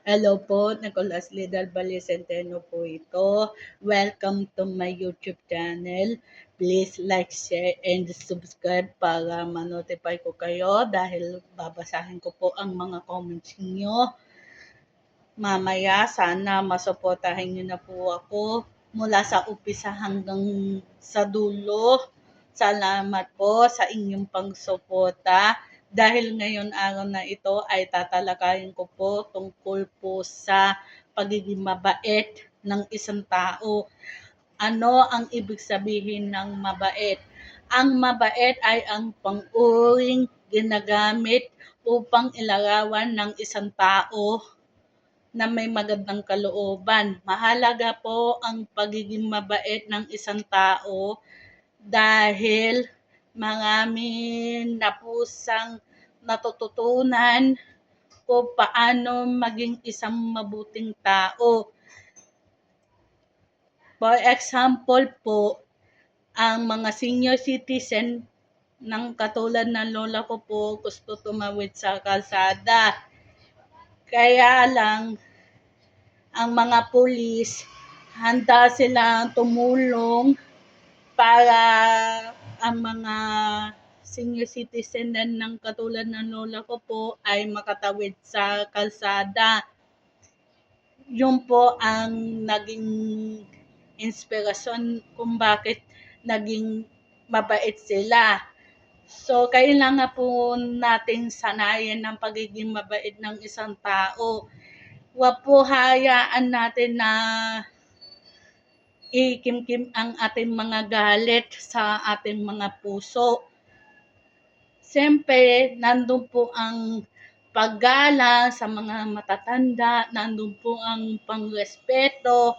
Hello po, Nicolas Lidal Valle Centeno po ito. Welcome to my YouTube channel. Please like, share, and subscribe para ma-notify ko kayo dahil babasahin ko po ang mga comments niyo. Mamaya, sana masuportahan niyo na po ako mula sa umpisa hanggang sa dulo. Salamat po sa inyong pangsuporta dahil ngayon araw na ito ay tatalakayin ko po tungkol po sa pagiging mabait ng isang tao. Ano ang ibig sabihin ng mabait? Ang mabait ay ang pang-uring ginagamit upang ilarawan ng isang tao na may magandang kalooban. Mahalaga po ang pagiging mabait ng isang tao dahil marami na po siyang natututunan kung paano maging isang mabuting tao. For example po, ang mga senior citizen ng katulad ng lola ko po gusto tumawid sa kalsada. Kaya lang, ang mga pulis, handa silang tumulong para ang mga senior citizen ng katulad ng lola ko po ay makatawid sa kalsada. Yun po ang naging inspirasyon kung bakit naging mabait sila. So, kailangan po natin sanayin ang pagiging mabait ng isang tao. Huwag po hayaan natin na ikimkim ang ating mga galit sa ating mga puso. Siyempre, nandun po ang paggalang sa mga matatanda, nandun po ang pangrespeto,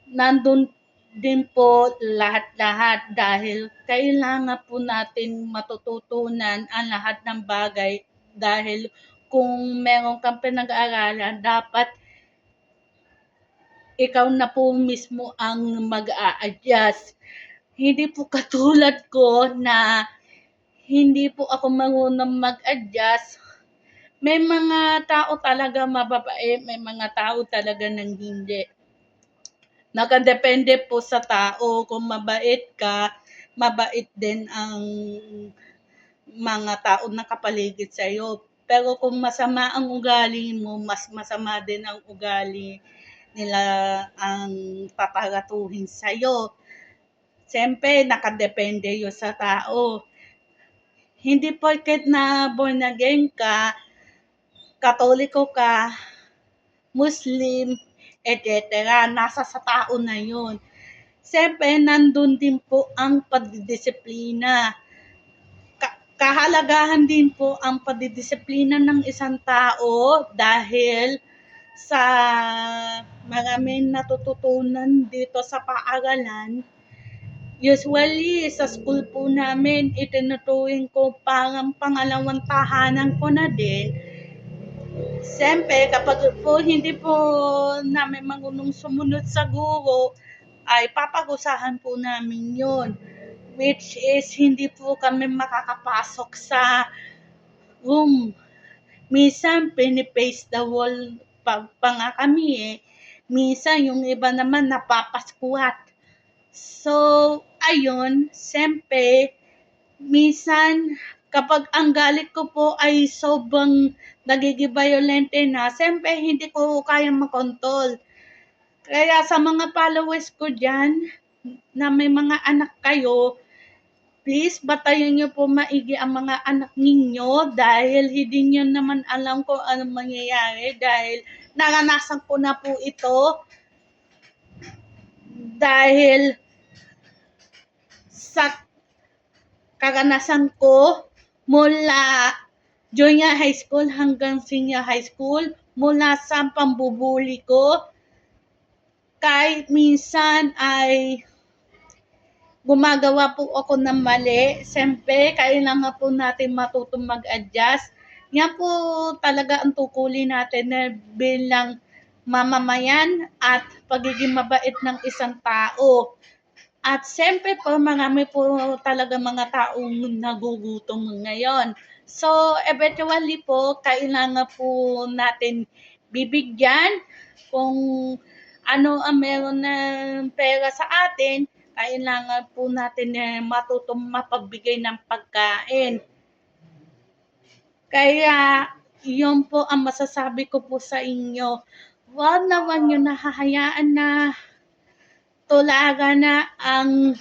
nandun din po lahat-lahat dahil kailangan po natin matututunan ang lahat ng bagay dahil kung meron kang pinag-aaralan, dapat ikaw na po mismo ang mag-a-adjust. Hindi po katulad ko na hindi po ako marunong mag-adjust. May mga tao talaga mababait, may mga tao talaga nang hindi. Nakadepende po sa tao. Kung mabait ka, mabait din ang mga tao na kapaligid sa'yo. Pero kung masama ang ugali mo, mas masama din ang ugali nila ang paparatuhin sa'yo. Siyempre, nakadepende yun sa tao. Hindi porket na born again ka, Katoliko ka, Muslim, etc. Nasa sa tao na yun. Siyempre, nandun din po ang pagdidisiplina. Kahalagahan din po ang pagdidisiplina ng isang tao dahil sa maraming natututunan dito sa paaralan. Usually, sa school po namin, itinuturing ko parang pangalawang tahanan ko na din. Siyempre, kapag po hindi po namin marunong sumunod sa guro, ay paparusahan po namin yun. Which is, hindi po kami makakapasok sa room. Minsan, pinipaste the wall pa nga kami eh. Minsan, yung iba naman napapasquat. So, ayun, siyempre, minsan, kapag ang galit ko po ay sobrang nagiging violente na, siyempre, hindi ko kayang makontrol. Kaya sa mga followers ko dyan, na may mga anak kayo, please, batayan niyo po maigi ang mga anak ninyo dahil hindi niyo naman alam kung anong mangyayari dahil naranasan ko na po ito dahil sa karanasan ko mula junior high school hanggang senior high school, mula sa pambubuli ko, kahit minsan ay gumagawa po ako ng mali. Siyempre, kailangan po natin matutong mag-adjust. Yan po talaga ang tukulin natin na bilang mamamayan at pagiging mabait ng isang tao. At siyempre po, marami po talaga mga taong nagugutom ngayon. So, eventually po, kailangan po natin bibigyan. Kung ano ang meron ng pera sa atin, kailangan po natin matutong mapagbigay ng pagkain. Kaya, yun po ang masasabi ko po sa inyo. Huwag nyo nahahayaan na tularan na ang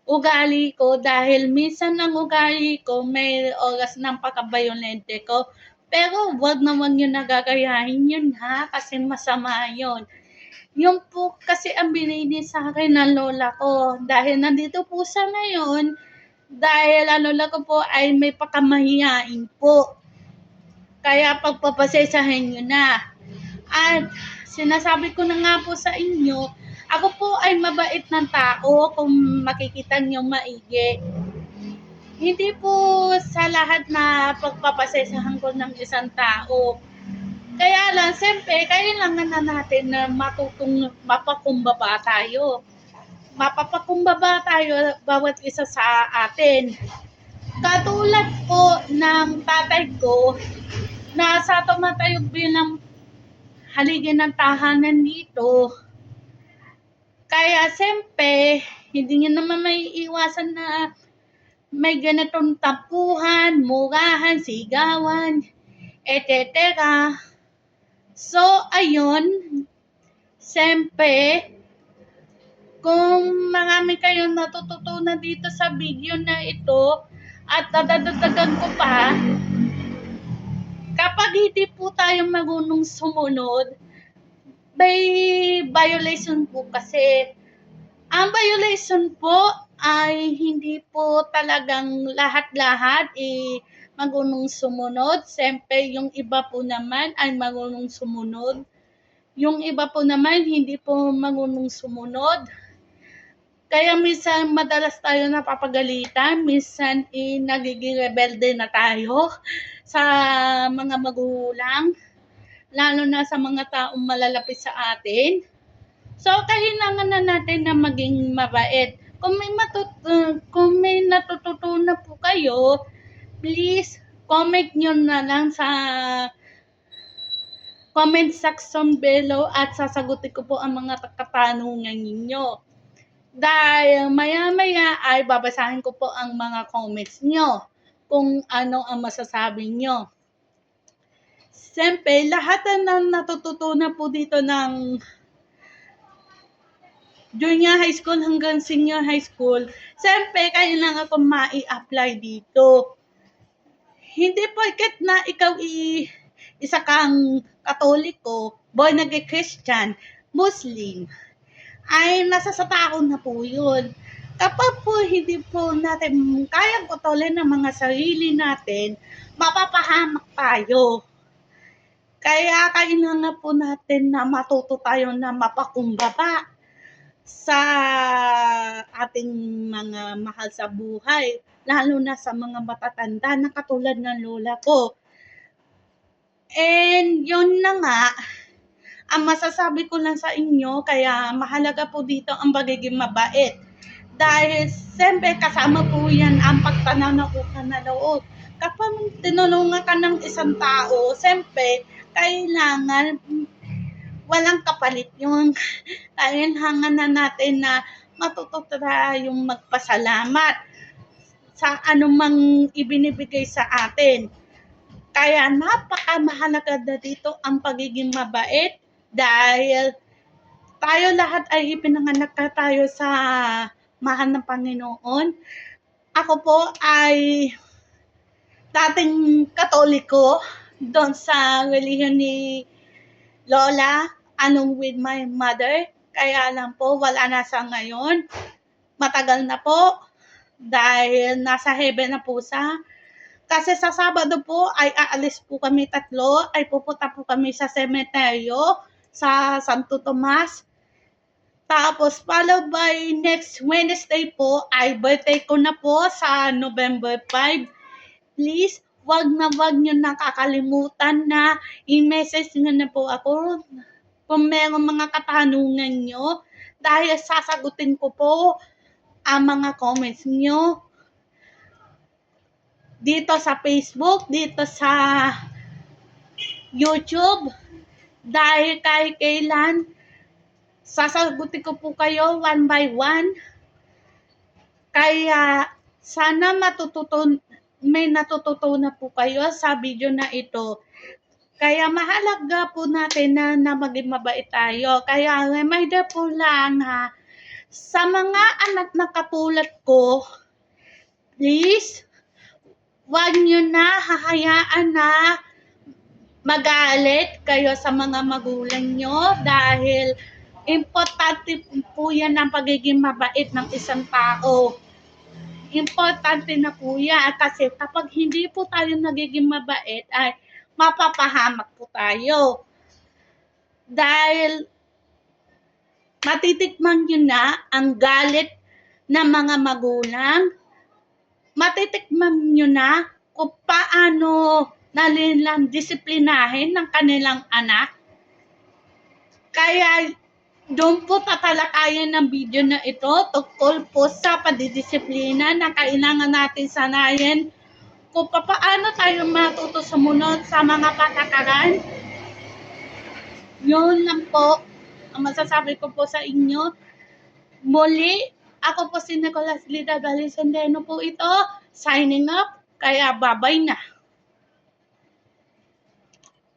ugali ko dahil minsan ang ugali ko may oras ng pagka-violente ko. Pero wag naman yun nagagayahin yun ha, kasi masama yun. Yun po kasi ang binili sa akin ng lola ko. Dahil nandito po sa ngayon, dahil ang lola ko po ay may pakamahiyain po. Kaya pagpapasesahin nyo na. At sinasabi ko na nga po sa inyo, ako po ay mabait ng tao kung makikita nyo maigi. Hindi po sa lahat na pagpapasesahan ko ng isang tao. Kaya lang, siyempre, kailangan na natin na matutong mapakumbaba tayo. Mapapakumbaba tayo bawat isa sa atin. Katulad po ng tatay ko na sa tumatayog bilang haligi ng tahanan dito. Kaya siyempre, hindi niya naman may iwasan na may ganitong tampuhan, murahan, sigawan, etc. So, ayun, siyempre, kung marami kayong natututunan dito sa video na ito, at dadagdagan ko pa, kapag hindi po tayo marunong sumunod, may violation po kasi. Ang violation po ay hindi po talagang lahat-lahat marunong sumunod. Siyempre, yung iba po naman ay marunong sumunod. Yung iba po naman hindi po marunong sumunod. Kaya minsan madalas tayo napapagalitan, minsan nagiging rebelde na tayo sa mga magulang, lalo na sa mga taong malalapit sa atin. So, kailangan na natin na maging mabait. Kung may natututunan po kayo, please comment nyo na lang sa comment section below at sasagutin ko po ang mga katanungan ninyo. Dahil maya-maya ay babasahin ko po ang mga comments nyo kung ano ang masasabi nyo. Siyempre, lahat na natututunan po dito ng junior high school hanggang senior high school, siyempre, kailangan ko ma-i-apply dito. Hindi porket na ikaw isa kang Katoliko, born again Christian, Muslim, ay nasa sa tao na po yun. Kapag po hindi po natin kayang kontrolin ng mga sarili natin, mapapahamak tayo. Kaya kailangan po natin na matuto tayo na mapakumbaba sa ating mga mahal sa buhay, lalo na sa mga matatanda na katulad ng lola ko. And yun na nga, ang masasabi ko lang sa inyo, kaya mahalaga po dito ang pagiging mabait. Dahil siyempre kasama po yan ang pagtanaw ng utang na loob. Kapag tinulungan ka ng isang tao, siyempre kailangan walang kapalit yun. Kailangan na natin na matuto tayong magpasalamat sa anumang ibinibigay sa atin. Kaya napakamahalaga na dito ang pagiging mabait dahil tayo lahat ay ipinanganak tayo sa mahal ng Panginoon. Ako po ay dating Katoliko doon sa relihiyon ni Lola, along with my mother. Kaya lang po, wala na sa ngayon. Matagal na po dahil nasa heaven na po siya. Kasi sa Sabado po ay aalis po kami tatlo, ay pupunta po kami sa sementeryo sa Santo Tomas. Tapos followed by next Wednesday po ay birthday ko na po sa November 5. Please, wag nyo nakakalimutan na i-message nyo na po ako kung merong mga katanungan nyo dahil sasagutin ko po ang mga comments nyo dito sa Facebook, dito sa YouTube, dahil kahit kailan, sasagutin ko po kayo one by one. Kaya sana may natututunan po kayo sa video na ito. Kaya mahalaga po natin na maging mabait tayo. Kaya reminder po lang ha, sa mga anak na katulad ko, please, huwag nyo na hahayaan na magalit kayo sa mga magulang nyo dahil importante po yan ang pagiging mabait ng isang tao. Importante na po yan kasi kapag hindi po tayo nagiging mabait ay mapapahamak po tayo. Dahil matitikman nyo na ang galit ng mga magulang, matitikman nyo na kung paano nalilang disiplinahin ng kanilang anak. Kaya doon po tatalakayin ng video na ito tungkol po sa padidisiplina na kailangan natin sanayin kung paano tayo matuto sumunod sa mga patakaran. Yun lang po ang masasabi ko po sa inyo. Muli, ako po si Nicolas Lida Galisendeno po ito, signing up, kaya bye-bye na.